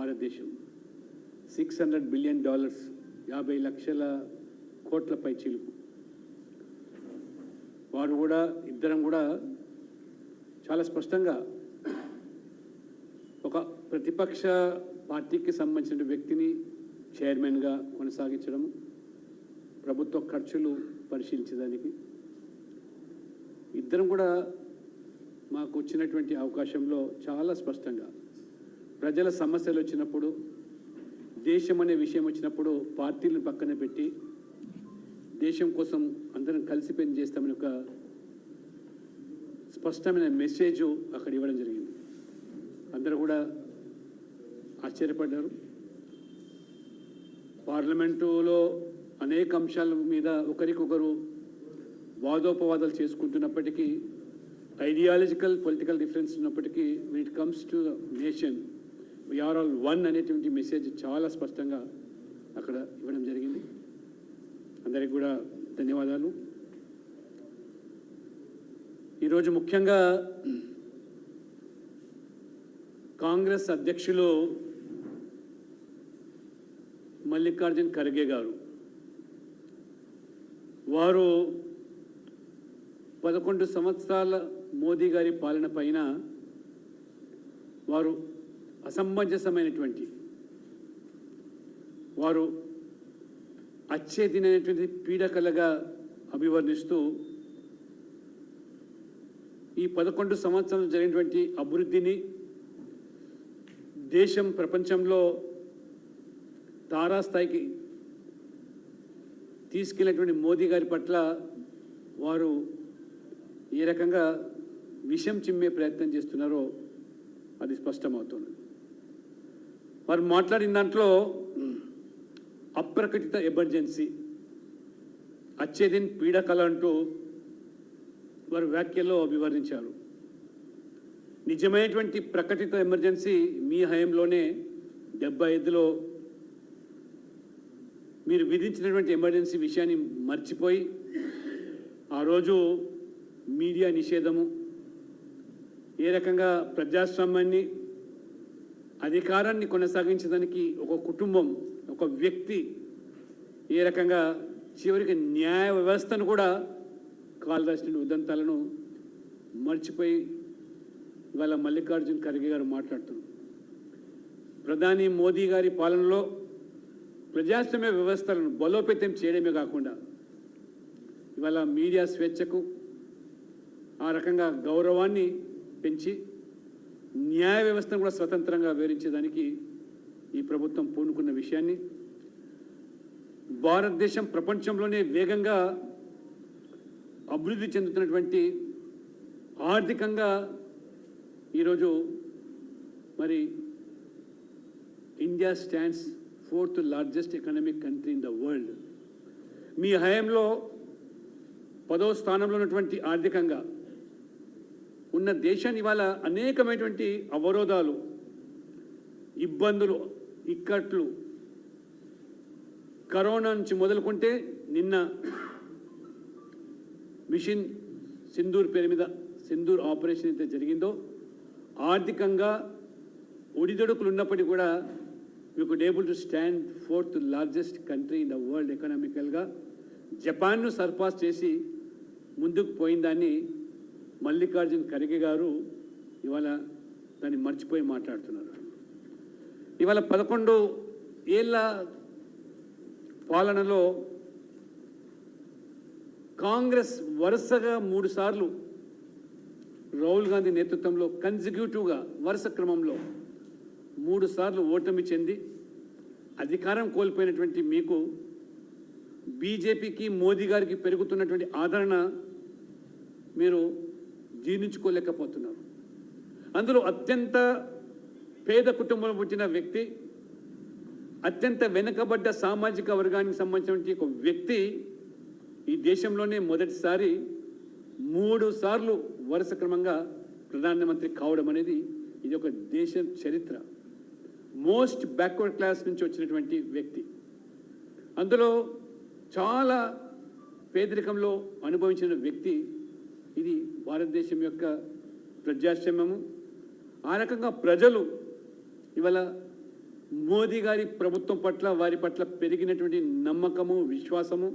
భారతదేశం. $600 బిలియన్, 50 లక్షల కోట్ల పైచీలకు. వారు కూడా ఇద్దరం కూడా చాలా స్పష్టంగా ఒక ప్రతిపక్ష పార్టీకి సంబంధించిన వ్యక్తిని చైర్మన్గా కొనసాగించడం, ప్రభుత్వ ఖర్చులు పరిశీలించడానికి ఇద్దరం కూడా మాకు వచ్చినటువంటి అవకాశంలో చాలా స్పష్టంగా ప్రజల సమస్యలు వచ్చినప్పుడు, దేశం అనే విషయం వచ్చినప్పుడు పార్టీలను పక్కన పెట్టి దేశం కోసం అందరం కలిసి పని చేస్తామని ఒక స్పష్టమైన మెసేజ్ అక్కడ ఇవ్వడం జరిగింది. అందరూ కూడా ఆశ్చర్యపడ్డారు. పార్లమెంటులో అనేక అంశాల మీద ఒకరికొకరు వాదోపవాదాలు చేసుకుంటున్నప్పటికీ, ఐడియాలజికల్ పొలిటికల్ డిఫరెన్స్ ఉన్నప్పటికీ, when it comes to the nation we are all one అనేటువంటి మెసేజ్ చాలా స్పష్టంగా అక్కడ ఇవ్వడం జరిగింది. అందరికీ కూడా ధన్యవాదాలు. ఈరోజు ముఖ్యంగా కాంగ్రెస్ అధ్యక్షులు మల్లికార్జున్ ఖర్గే గారు, వారు 11 సంవత్సరాల మోదీ గారి పాలన పైన వారు అసమంజసమైనటువంటి, వారు అచ్చేదినైనటువంటి పీడకలగా అభివర్ణిస్తూ ఈ 11 సంవత్సరాలు జరిగినటువంటి అభివృద్ధిని, దేశం ప్రపంచంలో తారాస్థాయికి తీసుకెళ్ళినటువంటి మోదీ గారి పట్ల వారు ఏ రకంగా విషం చిమ్మే ప్రయత్నం చేస్తున్నారో అది స్పష్టమవుతుంది. వారు మాట్లాడిన దాంట్లో అప్రకటిత ఎమర్జెన్సీ, అచ్చేదిన్ పీడకల అంటూ వారు వ్యాఖ్యలో వివరించారు. నిజమైనటువంటి ప్రకటిత ఎమర్జెన్సీ మీ హయాంలోనే 75లో మీరు విధించినటువంటి ఎమర్జెన్సీ విషయాన్ని మర్చిపోయి ఆ రోజు మీడియా నిషేధము, ఏ రకంగా ప్రజాస్వామ్యాన్ని, అధికారాన్ని కొనసాగించడానికి ఒక కుటుంబం, ఒక వ్యక్తి ఏ రకంగా చివరికి న్యాయ వ్యవస్థను కూడా కాల్దాసిన ఉదంతాలను మర్చిపోయి ఇవాళ మల్లికార్జున్ ఖర్గే గారు మాట్లాడుతున్నారు. ప్రధాని మోదీ గారి పాలనలో ప్రజాస్వామ్య వ్యవస్థలను బలోపేతం చేయడమే కాకుండా ఇవాళ మీడియా స్వేచ్ఛకు, ఆ రకంగా గౌరవాన్ని పెంచి న్యాయ వ్యవస్థను కూడా స్వతంత్రంగా వివరించేదానికి ఈ ప్రభుత్వం పూనుకున్న విషయాన్ని, భారతదేశం ప్రపంచంలోనే వేగంగా అభివృద్ధి చెందుతున్నటువంటి, ఆర్థికంగా ఈరోజు మరి India stands 4th largest economic country in the world. మీ హయాంలో 10వ స్థానంలో ఉన్నటువంటి ఆర్థికంగా ఉన్న దేశాన్ని ఇవాళ అనేకమైనటువంటి అవరోధాలు, ఇబ్బందులు, ఇక్కట్లు, కరోనా నుంచి మొదలుకుంటే నిన్న మిషన్ సింధూర్ పేరు మీద సింధూర్ ఆపరేషన్ అయితే జరిగిందో, ఆర్థికంగా ఒడిదొడుకులు ఉన్నప్పటికీ కూడా we could able to stand 4th largest country in the world ఎకనామికల్గా. జపాన్ను సర్పాస్ చేసి ముందుకు పోయిందాన్ని మల్లికార్జున్ ఖర్గే గారు ఇవాళ దాన్ని మర్చిపోయి మాట్లాడుతున్నారు. ఇవాళ 11 ఏళ్ళ పాలనలో కాంగ్రెస్ వరుసగా 3 సార్లు రాహుల్ గాంధీ నేతృత్వంలో కన్సిక్యూటివ్గా వరుస క్రమంలో 3 సార్లు ఓటమి చెంది అధికారం కోల్పోయినటువంటి మీకు బీజేపీకి, మోదీ గారికి పెరుగుతున్నటువంటి ఆదరణ మీరు జీర్ణించుకోలేకపోతున్నారు. అందులో అత్యంత పేద కుటుంబంలో పుట్టిన వ్యక్తి, అత్యంత వెనుకబడ్డ సామాజిక వర్గానికి సంబంధించిన ఒక వ్యక్తి ఈ దేశంలోనే మొదటిసారి 3 సార్లు వరుస క్రమంగా ప్రధానమంత్రి కావడం అనేది ఇది ఒక దేశ చరిత్ర. మోస్ట్ బ్యాక్వర్డ్ క్లాస్ నుంచి వచ్చినటువంటి వ్యక్తి, అందులో చాలా పేదరికంలో అనుభవించిన వ్యక్తి. ఇది భారతదేశం యొక్క ప్రజాస్వామ్యము. ఆ రకంగా ప్రజలు ఇవాళ మోదీ గారి ప్రభుత్వం పట్ల వారి పట్ల పెరిగినటువంటి నమ్మకము విశ్వాసము